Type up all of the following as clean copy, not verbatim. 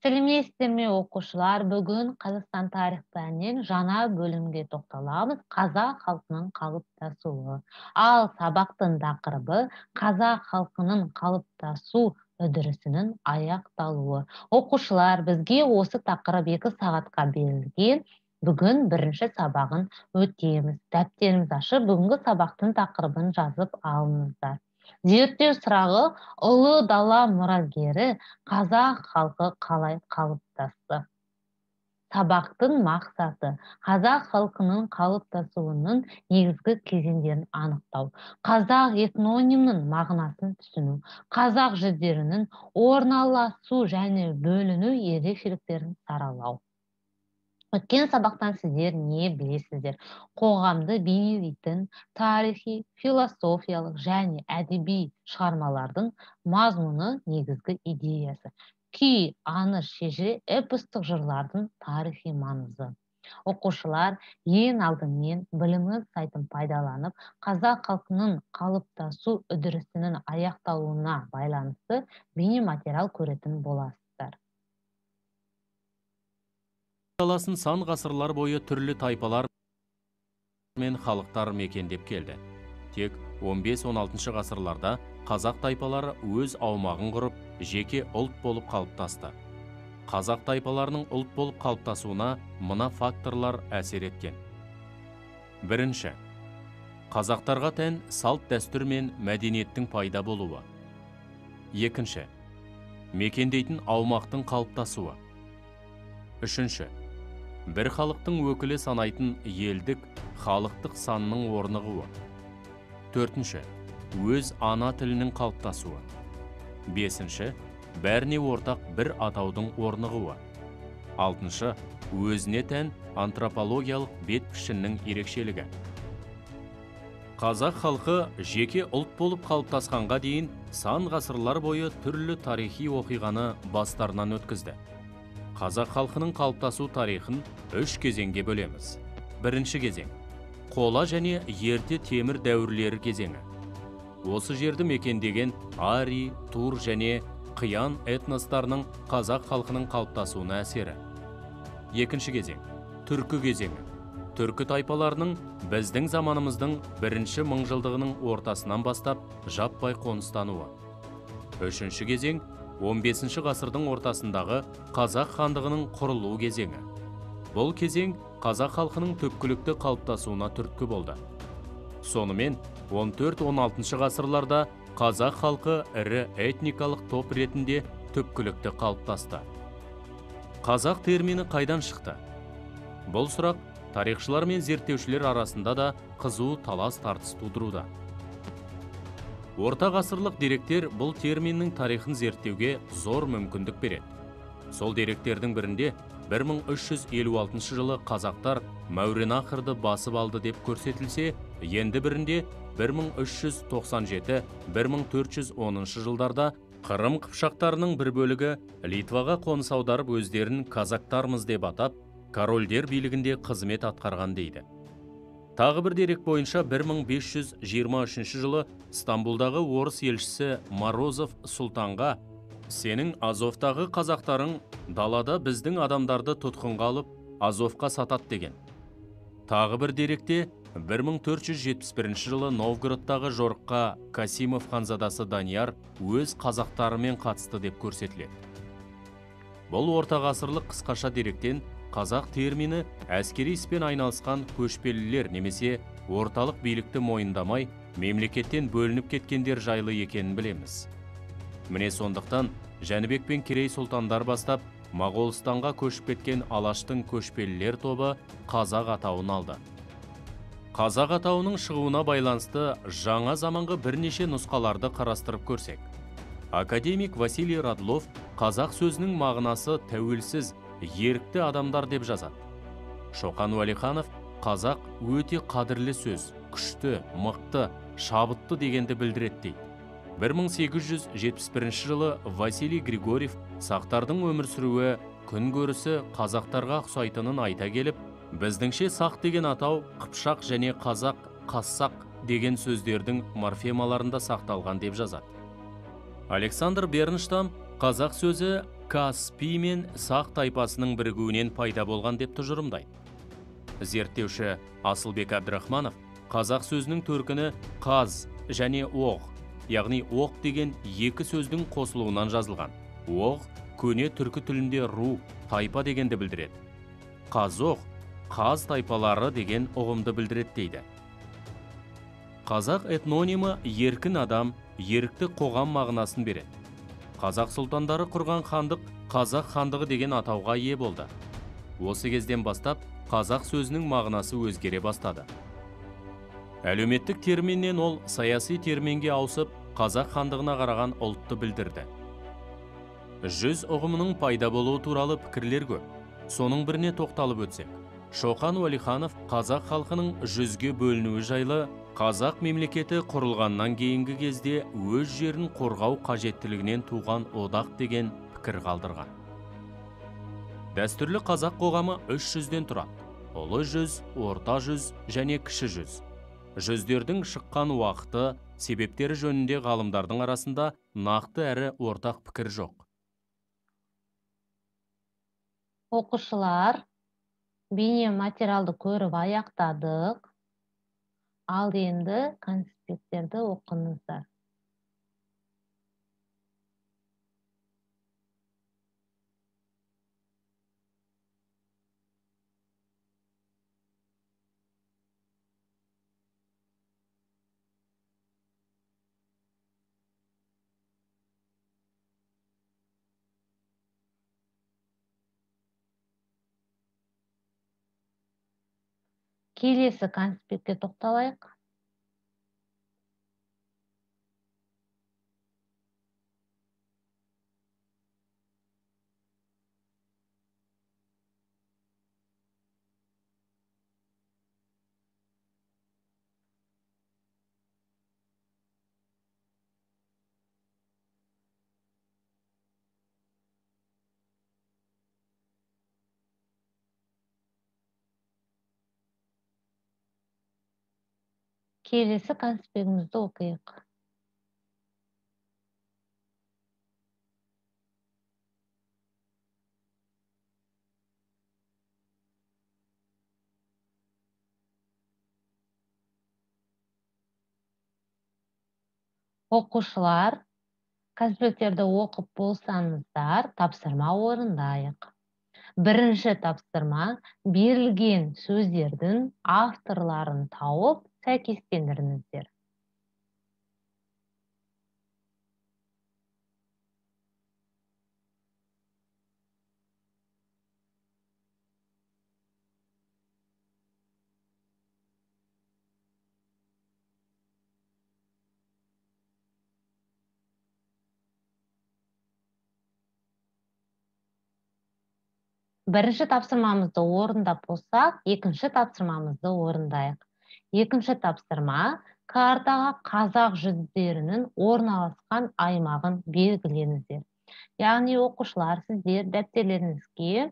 Сәлеметсіздерме оқушылар, бүгін Қазақстан тарих пәнінен жаңа бөлімге тоқталамыз. Қазақ халқының қалыптасуы. Ал сабақтың тақырыбы қазақ халқының қалыптасу үдерісінің аяқталуы. Оқушылар, бізге осы тақырып 2 сағатқа берілген. Бүгін бірінші сабағын өтеміз. Дәптеріңізді ашып, бүгінгі сабақтың тақырыбын жазып алыңыздар. Зерттеу сұрағы: ұлы дала мұрагері қазақ халқы қалай қалыптасты? Сабақтың мақсаты: қазақ халқының қалыптасуының негізгі кезеңдерін анықтау, қазақ этнонимінің мағынасын түсіну, қазақ жүздерінің орналасу және бөліну ерекшеліктерін саралау. Өткен сабақтан сіздер не білесіздер? Қоғамды бейнелейтін тарихи, философиялық және әдеби шығармалардың мазмұны, негізгі идеясы. Күй, аңыз, шежіре, эпостық жырлардың тарихи маңызы. Оқушылар, ең алдымен біліміңіз сайтын пайдаланып, қазақ халқының қалыптасу үдерісінің аяқталуына байланысты бейнематериал көретін боласыздар. Даласын сан ғасырлар бойы түрлі тайпалар мен халықтар мекендеп келді. Тек 15-16 ғасырларда қазақ тайпалары өз аумағын құрып, жеке ұлт болып қалыптасты. Қазақ тайпаларының ұлт болып қалыптасуына мына факторлар әсер еткен. Бірінші, қазақтарға тән салт дәстүр мен мәдениеттің пайда болуы. Екінші, мекендейтін аумақтың қалыптасуы. Үшінші, бір халықтың өкілі санайтын елдік, халықтық санның орнығуы. Төртінші, өз ана тілінің қалыптасуы. Бесінші, бәріне ортақ бір атаудың орнығуы. Алтыншы, өзіне тән антропологиялық бет пішіннің ерекшелігі. Қазақ халқы жеке ұлт болып қалыптасқанға дейін сан ғасырлар бойы түрлі тарихи оқиғаны бастарынан өткізді. Қазақ халқының қалыптасу тарихын 3 кезеңге бөлеміз. Бірінші кезең – қола және ерте темір дәуірлері кезеңі. Осы жерді мекендеген Ари, Тур және Қиян этностарының қазақ халқының қалыптасуына әсері. Екінші кезең – түркі кезеңі. Түркі тайпаларының біздің заманымыздың бірінші мыңжылдығының ортасынан бастап жаппай қоныстануы. Үшінші кезең – 15 ғасырдың ортасындағы қазақ хандығының құрылу кезеңі. Бұл кезең қазақ халқының түпкілікті қалыптасуына түрткі болды. Сонымен 14-16 ғасырларда қазақ халқы ірі этникалық топ ретінде түпкілікті қалыптасты. Қазақ термині қайдан шықты? Бұл сұрақ тарихшылар мен зерттеушілер арасында да қызу талас тартыс тудыруда. Орта ғасырлық деректер бұл терминнің тарихын зерттеуге зор мүмкіндік береді. Сол деректердің бірінде 1356 жылы қазақтар Мәуереннахрды басып алды деп көрсетілсе, енді бірінде 1397-1410 жылдарда Қырым қыпшақтарының бір бөлігі Литваға қоныс аударып өздерін казактармыз деп атап, корольдер билігінде қызмет атқарған дейді. Тағы бір дерек бойынша 1523 жылы Стамбулдағы орыс елшісі Морозов сұлтанға «Сенің Азовтағы қазақтарың далада біздің адамдарды тұтқынға алып, Азовқа сатады» деген. Тағы бір деректе 1471 жылы Новгородтағы жорыққа Касимов ханзадасы Данияр өз қазақтарымен қатысты деп көрсетіледі. Бұл орта ғасырлық қысқаша деректен қазақ термині әскери іспен айналысқан көшпелілер немесе орталық билікті мойындамай, мемлекеттен бөлініп кеткендер жайлы екенін білеміз. Міне сондықтан Жәнібек пен Керей сұлтандар бастап, Моғолстанға көшіп кеткен Алаштың көшпелілер тобы қазақ атауын алды. Қазақ атауының шығуына байланысты жаңа заманғы бірнеше нұсқаларды қарастырып көрсек. Академик Василий Радлов қазақ сөзінің мағынасы тәуелсіз, ерікті адамдар деп жазады. Шоқан Уәлиханов қазақ өте қадірлі сөз, күшті, мықты, шабытты дегенді білдіреді дейді. 1871 жылы Василий Григорьев сақтардың өмір сүруі, күн көрісі қазақтарға ұқсайтынын айта келіп, біздіңше сақ деген атау қыпшақ және қазақ, қассақ деген сөздердің морфемаларында сақталған деп жазады. Александр Бернштам қазақ сөзі Каспий мен сақ тайпасының бірігуінен пайда болған деп тұжырымдайды. Зерттеуші Асылбек Әбдірахманов қазақ сөзінің төркіні қаз және оқ, яғни оқ деген екі сөздің қосылуынан жазылған. Оқ көне түркі тілінде ру, тайпа дегенді білдіреді. Қазоқ қаз тайпалары деген ұғымды білдіреді дейді. Қазақ этнонимі еркін адам, ерікті қоғам мағынасын береді. Қазақ сұлтандары құрған хандық қазақ хандығы деген атауға ие болды. Осы кезден бастап қазақ сөзінің мағынасы өзгере бастады. Әлеуметтік терминнен ол саяси терминге ауысып, қазақ хандығына қараған ұлтты білдірді. Жүз ұғымының пайда болуы туралы пікірлер көп. Соның біріне тоқталып өтсек, Шоқан Уәлиханов қазақ халқының жүзге бөлінуі жайлы қазақ мемлекеті құрылғаннан кейінгі кезде өз жерін қорғау қажеттілігінен туған одақ деген пікір қалдырған. Дәстүрлі қазақ қоғамы 300-ден тұрады. Ұлы жүз, орта жүз және кіші жүз. Жүздердің шыққан уақыты, себептері жөнінде ғалымдардың арасында нақты әрі ортақ пікір жоқ. Оқушылар, бейне материалды көріп аяқтадық. Ал енді конспекттерді оқыңыздар. Келесі конспектке тоқталайық. Келесі конспектімізді оқиық. Оқушылар, конспекттерді оқып болсаңыздар, тапсырма орындайық. Бірінші тапсырма берілген сөздердің авторларын тауып сәйкестендіріңіздер. Бірінші тапсырмамызды орындап болсақ, екінші тапсырмамызды орындайық. Екінші тапсырма картаға қазақ жүздерінің орналасқан аймағын белгілеңіздер. Яғни оқушылар, сіздер дәптерлеріңізге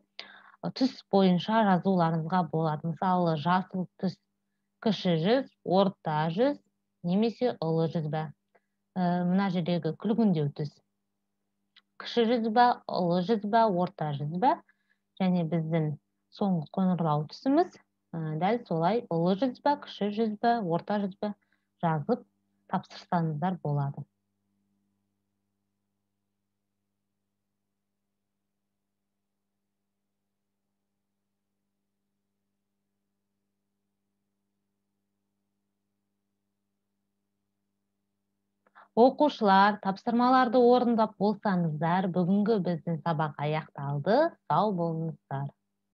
түс бойынша жазуларыңызға болады. Мысалы, жасыл түс кіші жүз, орта жүз, немесе ұлы жүз бе. Мына жердегі күлгіндеу түс. Кіші жүз бе, ұлы жүз бе, орта жүз бе. Және біздің соңғы қоңырлау түсіміз дәл солай ұлы жүз бе, кіші жүз бе, орта жүз бе жазып тапсырсаңыздар болады. Оқушылар, тапсырмаларды орындап болсаңыздар, бүгінгі біздің сабақ аяқталды. Сау болыңыздар.